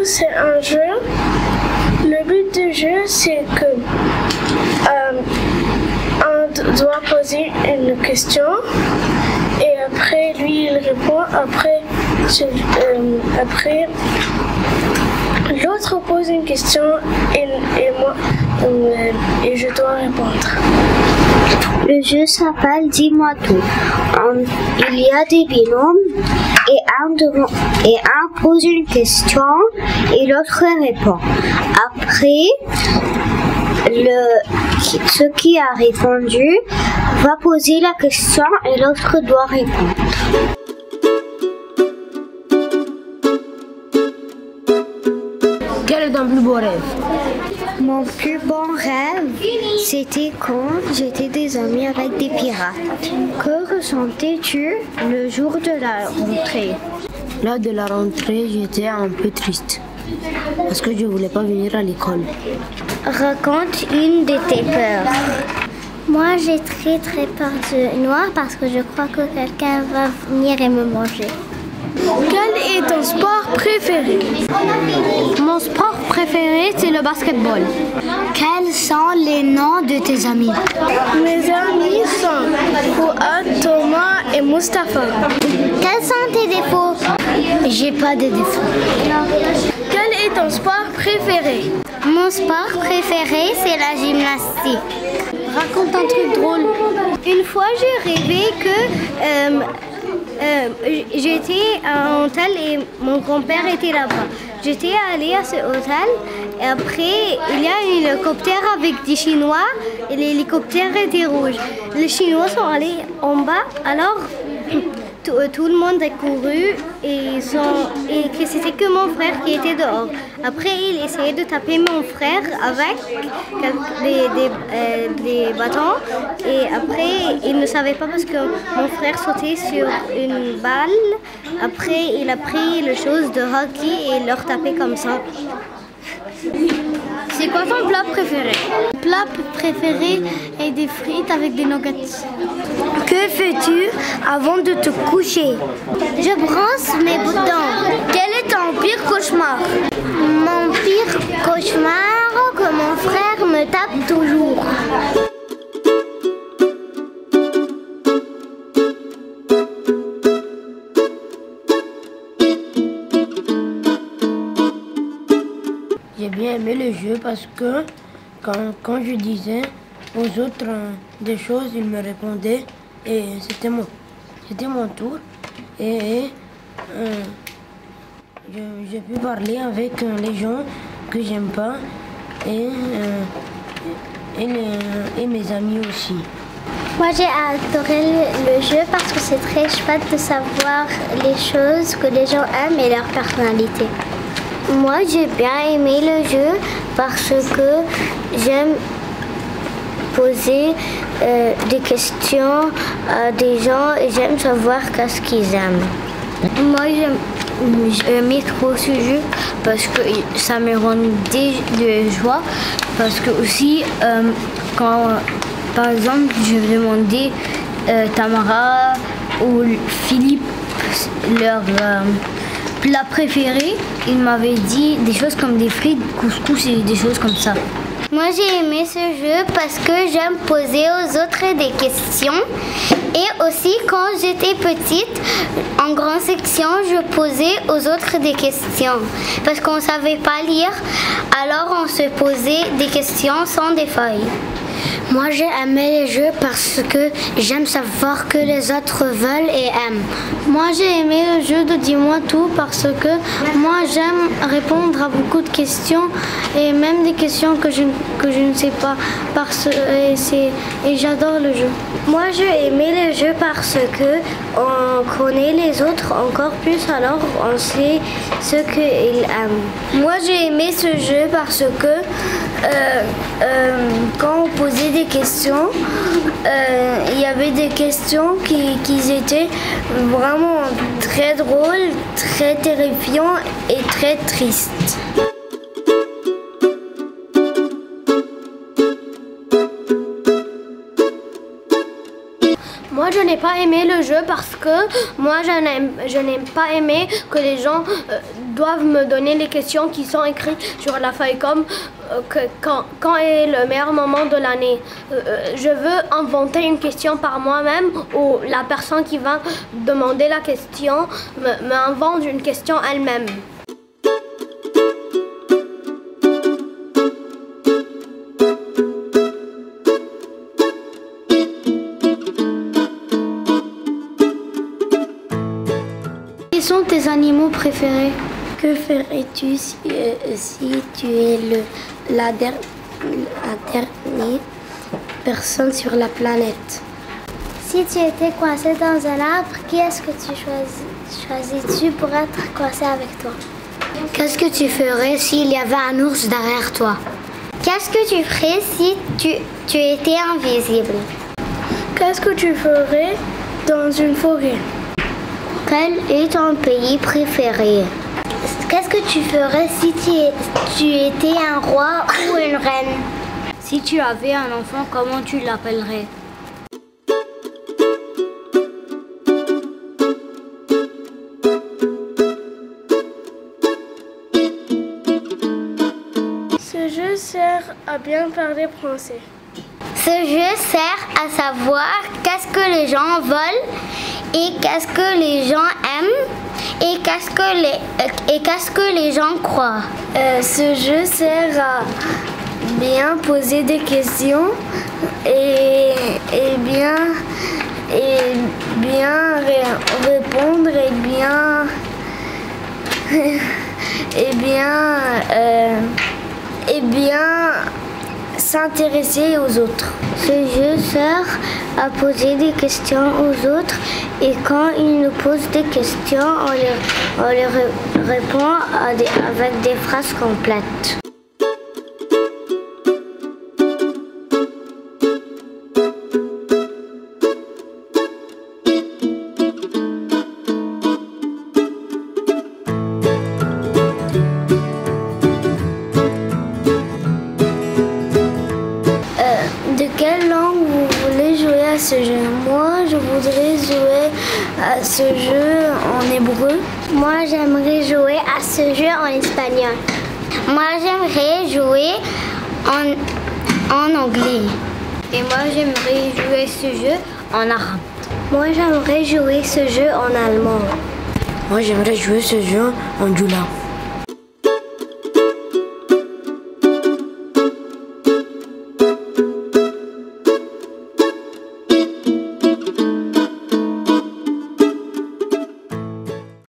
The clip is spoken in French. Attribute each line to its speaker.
Speaker 1: c'est un jeu. Le but du jeu, c'est que on doit poser une question et après lui il répond. Après l'autre pose une question et je dois répondre.
Speaker 2: Le jeu s'appelle Dis-moi tout. Il y a des binômes et un pose une question et l'autre répond. Après, ce qui a répondu va poser la question et l'autre doit répondre.
Speaker 3: Quel est ton plus beau rêve?
Speaker 2: Mon plus bon rêve, c'était quand j'étais des amis avec des pirates. Que ressentais-tu le jour de la rentrée?
Speaker 3: Lors de la rentrée, j'étais un peu triste parce que je ne voulais pas venir à l'école.
Speaker 2: Raconte une de tes peurs. Moi, j'ai très peur du noir parce que je crois que quelqu'un va venir et me manger.
Speaker 1: Quel est ton sport préféré?
Speaker 3: Mon sport préféré, c'est le basketball.
Speaker 2: Quels sont les noms de tes amis?
Speaker 1: Mes amis sont Fouad, Thomas et Mustapha.
Speaker 2: Quels sont tes défauts? J'ai pas de défauts.
Speaker 1: Quel est ton sport préféré?
Speaker 2: Mon sport préféré, c'est la gymnastique.
Speaker 1: Raconte un truc drôle.
Speaker 2: Une fois, j'ai rêvé que j'étais à un hôtel et mon grand-père était là-bas. J'étais allée à ce hôtel et après, il y a un hélicoptère avec des Chinois et l'hélicoptère était rouge. Les Chinois sont allés en bas, alors tout le monde a couru et que c'était que mon frère qui était dehors. Après, il essayait de taper mon frère avec des bâtons et après, il ne savait pas parce que mon frère sautait sur une balle. Après, il a pris le chose de hockey et leur tapé comme ça.
Speaker 1: C'est quoi ton plat préféré?
Speaker 2: Mon plat préféré est des frites avec des nuggets.
Speaker 1: Que fais-tu avant de te coucher?
Speaker 2: Je brosse mes boutons.
Speaker 1: Quel est ton pire cauchemar?
Speaker 2: Mon pire cauchemar, que mon frère me tape toujours.
Speaker 3: J'ai bien aimé le jeu parce que quand je disais aux autres des choses, ils me répondaient et c'était mon tour. Et j'ai pu parler avec les gens que j'aime pas et mes amis aussi.
Speaker 2: Moi j'ai adoré le jeu parce que c'est très chouette de savoir les choses que les gens aiment et leur personnalité. Moi j'ai bien aimé le jeu parce que j'aime poser des questions à des gens et j'aime savoir qu'est-ce qu'ils aiment. Moi j'aimais trop ce jeu parce que ça me rendait de joie parce que aussi quand par exemple je demandais Tamara ou Philippe leur plat préféré, ils m'avaient dit des choses comme des frites, couscous et des choses comme ça. Moi j'ai aimé ce jeu parce que j'aime poser aux autres des questions et aussi quand j'étais petite, en grande section, je posais aux autres des questions parce qu'on ne savait pas lire, alors on se posait des questions sans des feuilles. Moi j'ai aimé les jeux parce que j'aime savoir que les autres veulent et aiment. Moi j'ai aimé le jeu de Dis-moi tout parce que moi j'aime répondre à beaucoup de questions et même des questions que je ne sais pas et j'adore le jeu. Moi j'ai aimé le jeu parce que on connaît les autres encore plus alors on sait ce qu'ils aiment. Moi j'ai aimé ce jeu parce que quand on posait des questions, il y avait des questions qui étaient vraiment très drôles, très terrifiants et très tristes.
Speaker 1: Moi, je n'ai pas aimé le jeu parce que moi, je n'aime pas aimer que les gens
Speaker 4: doivent me donner les questions qui sont écrites sur la feuille, comme quand est le meilleur moment de l'année. Je veux inventer une question par moi-même, ou la personne qui va demander la question m'invente une question elle-même.
Speaker 2: Quels sont tes animaux préférés?
Speaker 5: Que ferais-tu si tu es la dernière personne sur la planète?
Speaker 2: Si tu étais coincé dans un arbre, qui est-ce que tu choisis-tu pour être coincé avec toi?
Speaker 5: Qu'est-ce que tu ferais s'il y avait un ours derrière toi?
Speaker 2: Qu'est-ce que tu ferais si tu étais invisible?
Speaker 1: Qu'est-ce que tu ferais dans une forêt?
Speaker 2: Quel est ton pays préféré? Qu'est-ce que tu ferais si tu étais un roi ou une reine?
Speaker 5: Si tu avais un enfant, comment tu l'appellerais?
Speaker 1: Ce jeu sert à bien parler français.
Speaker 2: Ce jeu sert à savoir qu'est-ce que les gens veulent et qu'est-ce que les gens aiment et qu'est-ce que les gens croient.
Speaker 1: Ce jeu sert à bien poser des questions et bien répondre et bien s'intéresser aux autres.
Speaker 2: Ce jeu sert à poser des questions aux autres et quand ils nous posent des questions, on leur répond avec des phrases complètes.
Speaker 1: De quelle langue vous voulez jouer à ce jeu? Moi, je voudrais jouer à ce jeu en hébreu.
Speaker 2: Moi, j'aimerais jouer à ce jeu en espagnol. Moi, j'aimerais jouer en anglais.
Speaker 5: Et moi, j'aimerais jouer ce jeu en arabe.
Speaker 2: Moi, j'aimerais jouer ce jeu en allemand.
Speaker 3: Moi, j'aimerais jouer ce jeu en djoula.